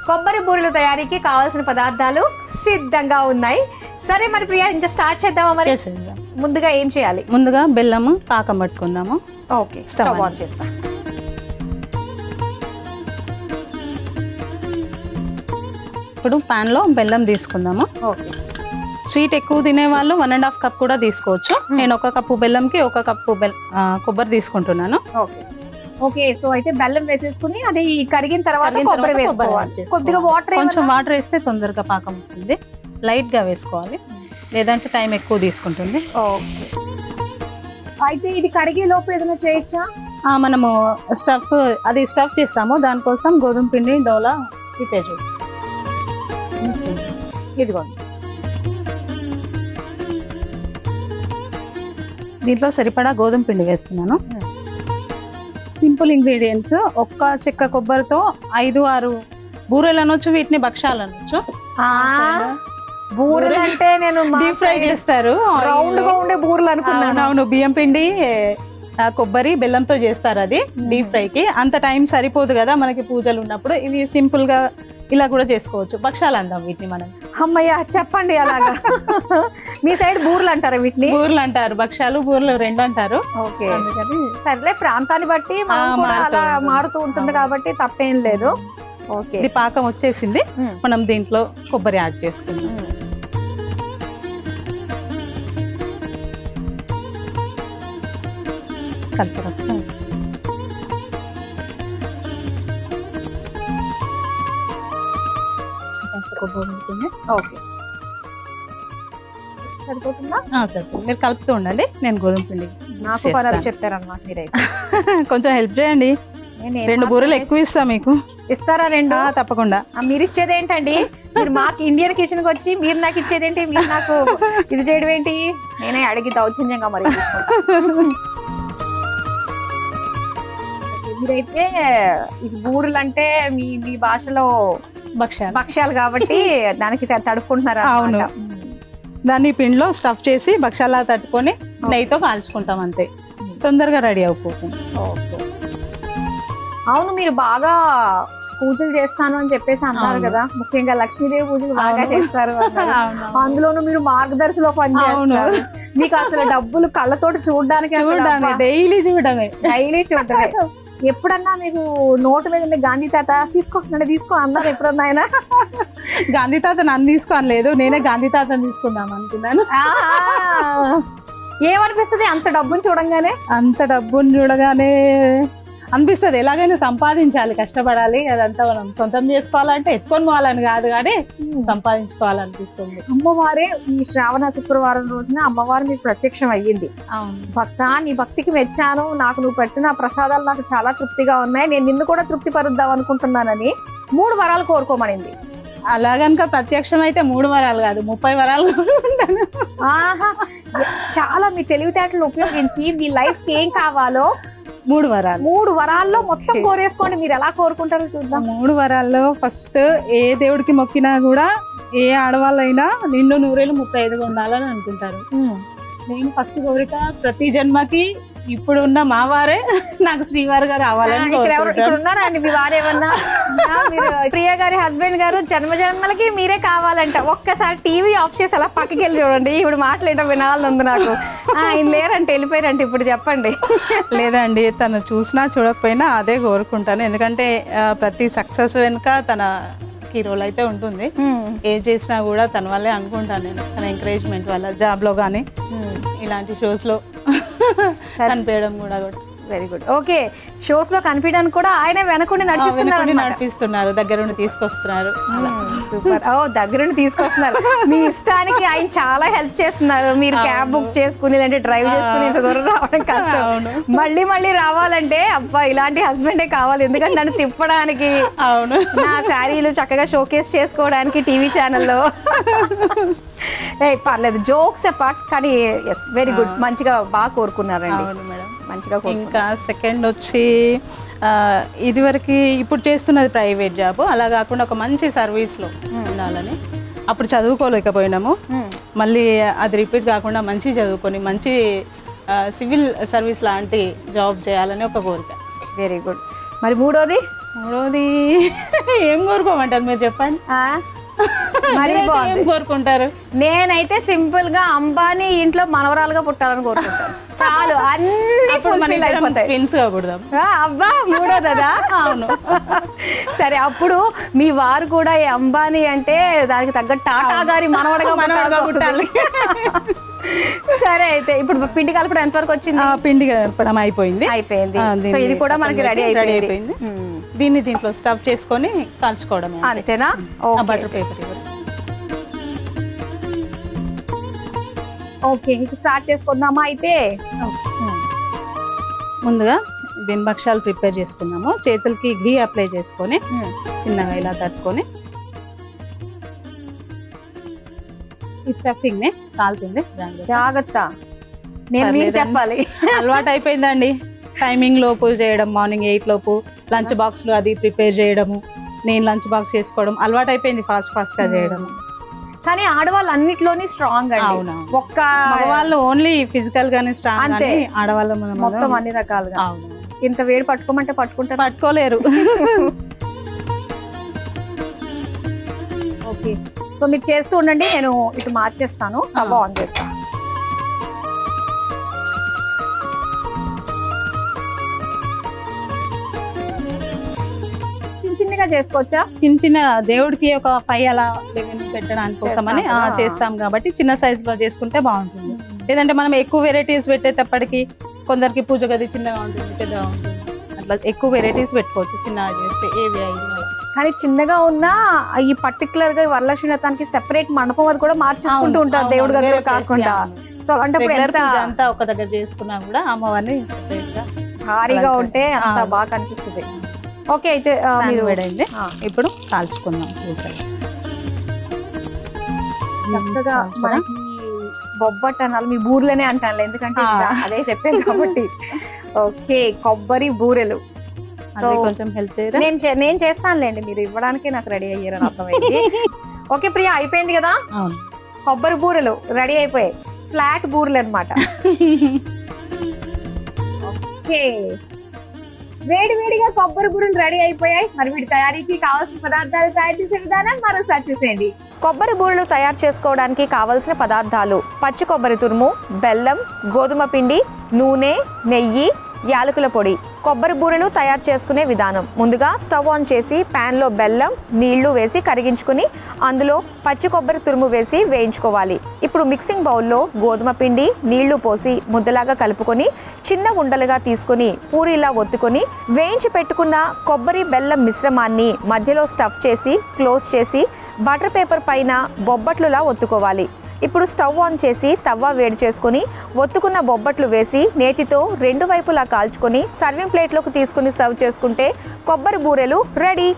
కొబ్బరి బూరెల తయారీకి కావాల్సిన పదార్థాలు సిద్ధంగా ఉన్నాయి. సరే మరి ప్రియా ఇంకా స్టార్ట్ చేద్దామా? మరి ముందుగా ఏం చేయాలి? ముందుగా బెల్లము పాకం పట్టుకుందాము. ఓకే, స్టవ్ ఆన్ చేస్తా. ఇప్పుడు పాన్ లో బెల్లం తీసుకుందాము. ఓకే, స్వీట్ ఎక్కువ తినే వాళ్ళు 1.5 కప్ కూడా తీసుకోవచ్చు. నేను 1 కప్పు బెల్లంకి 1 కప్పు కొబ్బరి తీసుకుంటున్నాను. Okay okay. సో అయితే బెల్లం వేసేసుకుని అది కరిగిన తర్వాత కొబ్బరి వేసుకోవాలి. కొద్దిగా వాటర్, కొంచెం వాటర్ వేస్తే తొందరగా పాకం వస్తుంది. లైట్ గా వేసుకోవాలి, లేదంటే టైం ఎక్కువ తీసుకుంటుంది. ఓకే, అయితే ఇది కరిగే లోపు ఏదైనా చేయొచ్చా? మనము స్టఫ్ చేస్తాము. దానికోసం గోధుమ పిండి డోలా ప్రిపేర్ చేస్తాం. ఇదిగోండి, దీంట్లో సరిపడా గోధుమ పిండి వేస్తున్నాను. Simple ingredients. 1 చెక్క కొబ్బరితో 5-6 బూరెలు అనొచ్చు, వీటిని భక్షాలు అనొచ్చు. బూరెలు అంటే నేను డీప్ ఫ్రై చేస్తారు, రౌండ్ గా ఉండే బూరెలు అనుకున్నాను. అవును, బియ్యం పిండి కొబ్బరి బెల్లంతో చేస్తారు. అది డీప్ ఫ్రైకి అంత టైం సరిపోదు కదా మనకి పూజలు ఉన్నప్పుడు. ఇవి సింపుల్ గా ఇలా కూడా చేసుకోవచ్చు. భక్షాలు అందాం వీటిని మనం. అమ్మయ్య, చెప్పండి అలాగా. మీ సైడ్ బూరెలు అంటారా వీటిని? బూరెలు అంటారు, భక్షాలు బూరెలు 2 అంటారు. ఓకే, సర్లే, ప్రాంతాన్ని బట్టి అలా మారుతూ ఉంటుంది కాబట్టి తప్పేం లేదు. ఓకే, ఇది పాకం వచ్చేసింది. మనం దీంట్లో కొబ్బరి యాడ్ చేసుకుందాం. కలపచ్చు. ఓకే, సరిపోతుందా? సరిపోతుంది. మీరు కలుపుతూ ఉండండి, నేను గోధుమ పిండి. నాకు పదాలు చెప్తారన్నమాట మీరైతే. కొంచెం హెల్ప్ చేయండి. 2 బూరెలు ఎక్కువ ఇస్తా మీకు. ఇస్తారా 2? తప్పకుండా. మీరు ఇచ్చేది ఏంటండి? మీరు మాకు ఇండియన్ కిచెన్ కి వచ్చి మీరు నాకు ఇచ్చేది ఏంటి? మీరు నాకు ఇది చేయడం ఏంటి? నేనే అడిగి దౌర్జన్యంగా మరి మీరైతే ఇది బూరెలు అంటే మీ భాషలో భక్ష్యాలు కాబట్టి దానికి తడుపుకుంటున్నారా? అవును, దాన్ని పిండిలో స్టఫ్ చేసి భక్షాలా తట్టుకొని నెయ్యితో కాల్చుకుంటాం, అంతే. తొందరగా రెడీ అయిపోతుంది. అవును, మీరు బాగా పూజలు చేస్తాను అని చెప్పేసి అన్నారు కదా, ముఖ్యంగా లక్ష్మీదేవి పూజలు బాగా చేస్తారు. అందులోనూ మీరు మార్గదర్శిలో పనిచేస్తారు. మీకు అసలు డబ్బులు కళ్ళతోటి చూడడానికి డైలీ చూడడమే. ఎప్పుడన్నా మీకు నోటు మీద గాంధీ తాత తీసుకో అన్నారు ఎప్పుడన్నా? ఆయన గాంధీ తాత నన్ను తీసుకోనలేదు, నేనే గాంధీ తాతను తీసుకుందాం అనుకున్నాను. ఏమనిపిస్తుంది అంత డబ్బును చూడగానే? అనిపిస్తుంది ఎలాగైనా సంపాదించాలి, కష్టపడాలి. అదంతా మనం సొంతం చేసుకోవాలంటే ఎత్తుకొని పోవాలని కాదు, కానీ సంపాదించుకోవాలనిపిస్తుంది. అమ్మవారే ఈ శ్రావణ శుక్రవారం రోజున అమ్మవారు మీకు ప్రత్యక్షం అయ్యింది. భక్త, నీ భక్తికి మెచ్చాను, నాకు నువ్వు పెట్టిన ప్రసాదాలు నాకు చాలా తృప్తిగా ఉన్నాయి, నేను నిన్ను కూడా తృప్తి పరుద్దాం అనుకుంటున్నానని 3 వరాలు కోరుకోమనింది. అలాగనుక ప్రత్యక్షం అయితే 3 వరాలు కాదు, 30 వరాలు ఉంటాను. చాలా మీ తెలివితేటలు ఉపయోగించి మీ లైఫ్ ఏం కావాలో 3 వరాల్లో మొత్తం కోరేసుకోండి. మీరు ఎలా కోరుకుంటారో చూద్దాం. 3 వరాల్లో ఫస్ట్, ఏ దేవుడికి మొక్కినా కూడా ఏ ఆడవాళ్ళైనా నిండు 135 ఉండాలని అనుకుంటారు. నేను ఫస్ట్ కోరిక, ప్రతి జన్మకి ఇప్పుడు ఉన్న మా వారే నాకు శ్రీవారుగా రావాలని. ఉన్నారండి మీ వారేమన్నా? ప్రియా గారి హస్బెండ్ గారు జన్మలకి మీరే కావాలంట. ఒక్కసారి టీవీ ఆఫ్ చేసి అలా పక్కకి వెళ్ళి చూడండి, ఇప్పుడు మాట్లాడటం వినాలని ఉంది నాకు. ఆయన లేరంటే వెళ్ళిపోయారంటే ఇప్పుడు చెప్పండి. లేదండి, తను చూసినా చూడకపోయినా అదే కోరుకుంటాను. ఎందుకంటే ప్రతి సక్సెస్ వెనుక తన రోల్ అయితే ఉంటుంది. ఏం చేసినా కూడా తన వల్లే అనుకుంటాను నేను. తన ఎంకరేజ్మెంట్ వల్ల జాబ్ లో కానీ ఇలాంటి షోస్ లో కనిపించడం కూడా. Very good. ఓకే, షోస్ లో కనిపించడానికి కూడా ఆయన వెనకుండి నడిపిస్తున్నారు, దగ్గరుండి తీసుకొస్తున్నారు. సూపర్. దగ్గరుండి తీసుకొస్తున్నారు. మీ ఇష్టానికి ఆయన చాలా హెల్ప్ చేస్తున్నారు. మీరు క్యాబ్ బుక్ చేసుకుని లేదంటే డ్రైవ్ చేసుకుని ఇంత దూరం రావడం కష్టం. మళ్ళీ రావాలంటే అబ్బా ఇలాంటి హస్బెండే కావాలి, ఎందుకంటే నన్ను తిప్పడానికి, నా శారీలు చక్కగా షోకేస్ చేసుకోవడానికి టీవీ ఛానల్లో. పర్లేదు, జోక్స్ అపార్ట్, కానీ ఎస్, వెరీ గుడ్, మంచిగా బాగా కోరుకున్నారండి. మంచిగా. ఇంకా సెకండ్ వచ్చి, ఇదివరకు ఇప్పుడు చేస్తున్నది ప్రైవేట్ జాబ్, అలా కాకుండా ఒక మంచి సర్వీస్లో ఉండాలని. అప్పుడు చదువుకోలేకపోయినాము, మళ్ళీ అది రిపీట్ కాకుండా మంచి చదువుకొని మంచి సివిల్ సర్వీస్ లాంటి జాబ్ చేయాలని ఒక కోరిక. Very good. మరి మూడోది ఏం కోరుకోమంటారు మీరు చెప్పండి? మరి ఏం కోరుకుంటారు? నేనైతే సింపుల్ గా అంబానీ ఇంట్లో మనవరాలుగా పుట్టాలని కోరుకుంటాను. చాలు, అన్ని ఫుల్ఫిల్ అయిపోతాయి. ట్విన్స్ గా పుడదాం. అబ్బా, మూడోదా? అవును. సరే, అప్పుడు మీ వారు కూడా ఈ అంబానీ అంటే దానికి తగ్గ టాటా గారి మనవడగా పుట్టాలి. సరే, అయితే ఇప్పుడు పిండి కలపడం ఎంతవరకు వచ్చింది? పిండి కలపడం అయిపోయింది. సో ఇది కూడా మనకి రెడీ అయిపోయింది. దీన్ని దీంట్లో స్టఫ్ చేసుకొని కాల్చుకోవడం, అంతేనా? Butter paper. ఓకే, స్టార్ట్ చేసుకుందామా? అయితే ముందుగా దీని భక్షాలు ప్రిపేర్ చేసుకుందాము. చేతులకి ఘీ అప్లై చేసుకొని చిన్నగా ఇలా తట్టుకొని ఈ స్టఫింగ్ ని కాలుతుంది. జాగ్రత్త, నేను చెప్పాలి. అలవాటు అయిపోయిందండి. టైమింగ్ లోపు చేయడం, మార్నింగ్ 8 లోపు లంచ్ బాక్స్లో అది ప్రిపేర్ చేయడము, నేను లంచ్ బాక్స్ చేసుకోవడం అలవాటు అయిపోయింది, ఫాస్ట్ గా చేయడం. కానీ ఆడవాళ్ళు అన్నిట్లోని స్ట్రాంగ్ అండి. అవును, ఒక్క మగవాళ్ళు ఓన్లీ ఫిజికల్ గానే స్ట్రాంగ్, అంటే ఆడవాళ్ళు మొత్తం అన్ని రకాలుగా. ఇంత వేడి పట్టుకోమంటే పట్టుకోలేరు. ఓకే, సో మీరు చేస్తూ ఉండండి, నేను ఇటు మార్చేస్తాను, స్టవ్ ఆన్ చేస్తాను. చిన్నగా చేసుకోవచ్చా? చిన్న దేవుడికి ఒక 5 అలా 11 పెట్టడానికి కోసమని చేస్తాం కాబట్టి చిన్న సైజ్ లో చేసుకుంటే బాగుంటుంది. లేదంటే మనం ఎక్కువ వెరైటీస్ పెట్టేటప్పటికి కొందరికి పూజ గది చిన్నగా ఉంటుంది, పెద్దగా ఉంటుంది, అట్లా ఎక్కువ వెరైటీస్ పెట్టుకోవచ్చు చిన్నగా చేస్తే. ఏవి కానీ చిన్నగా ఉన్నా ఈ పర్టికులర్ గా వరలక్ష్మి వ్రతానికి సెపరేట్ మండపం అది కూడా మార్చేసుకుంటూ ఉంటారు దేవుడి గదిలో కాకుండా. సో అంటే అంతా ఒక దగ్గర చేసుకున్నా కూడా అమ్మవారిని భారీగా ఉంటే అంత బాగా కనిపిస్తుంది. ఓకే, అయితే వేడైంది, ఇప్పుడు కాల్చుకుందాం. చక్కగా మనకి బొబ్బట్ అనాలి, మీ బూరెలనే అంటాను ఎందుకంటే అదే చెప్పాను కాబట్టి. ఓకే, కొబ్బరి బూరెలు కొంచెం హెల్త్ నేను చేస్తానులేండి, మీరు ఇవ్వడానికే నాకు రెడీ అయ్యారని అర్థమైంది. ఓకే ప్రియా, అయిపోయింది కదా? కొబ్బరి బూరెలు రెడీ అయిపోయాయి, ఫ్లాట్ బూరెలు అనమాట. ఓకే, వేడివేడిగా కొబ్బరి బూరెలు రెడీ అయిపోయాయి. మరి వీటి తయారీకి కావాల్సిన పదార్థాలు తయారు చేసే విధానం మరోసారి చూసేయండి. కొబ్బరి బూరెలు తయారు చేసుకోవడానికి కావలసిన పదార్థాలు: పచ్చి కొబ్బరి తురుము, బెల్లం, గోధుమ పిండి, నూనె, నెయ్యి, యాలకుల పొడి. కొబ్బరి బూరెలు తయారు చేసుకునే విధానం: ముందుగా స్టవ్ ఆన్ చేసి ప్యాన్ లో బెల్లం, నీళ్లు వేసి కరిగించుకుని అందులో పచ్చి కొబ్బరి తురుము వేసి వేయించుకోవాలి. ఇప్పుడు మిక్సింగ్ బౌల్లో గోధుమ పిండి, నీళ్లు పోసి ముద్దలాగా కలుపుకొని చిన్న ఉండలుగా తీసుకుని పూరీలా ఒత్తుకొని వేయించి పెట్టుకున్న కొబ్బరి బెల్లం మిశ్రమాన్ని మధ్యలో స్టఫ్ చేసి క్లోజ్ చేసి బటర్ పేపర్ పైన బొబ్బట్లులా ఒత్తుకోవాలి. ఇప్పుడు స్టవ్ ఆన్ చేసి తవ్వ వేడి చేసుకుని ఒత్తుకున్న బొబ్బట్లు వేసి నేతితో 2 వైపులా కాల్చుకొని సర్వింగ్ ప్లేట్లోకి తీసుకుని సర్వ్ చేసుకుంటే కొబ్బరి బూరెలు రెడీ.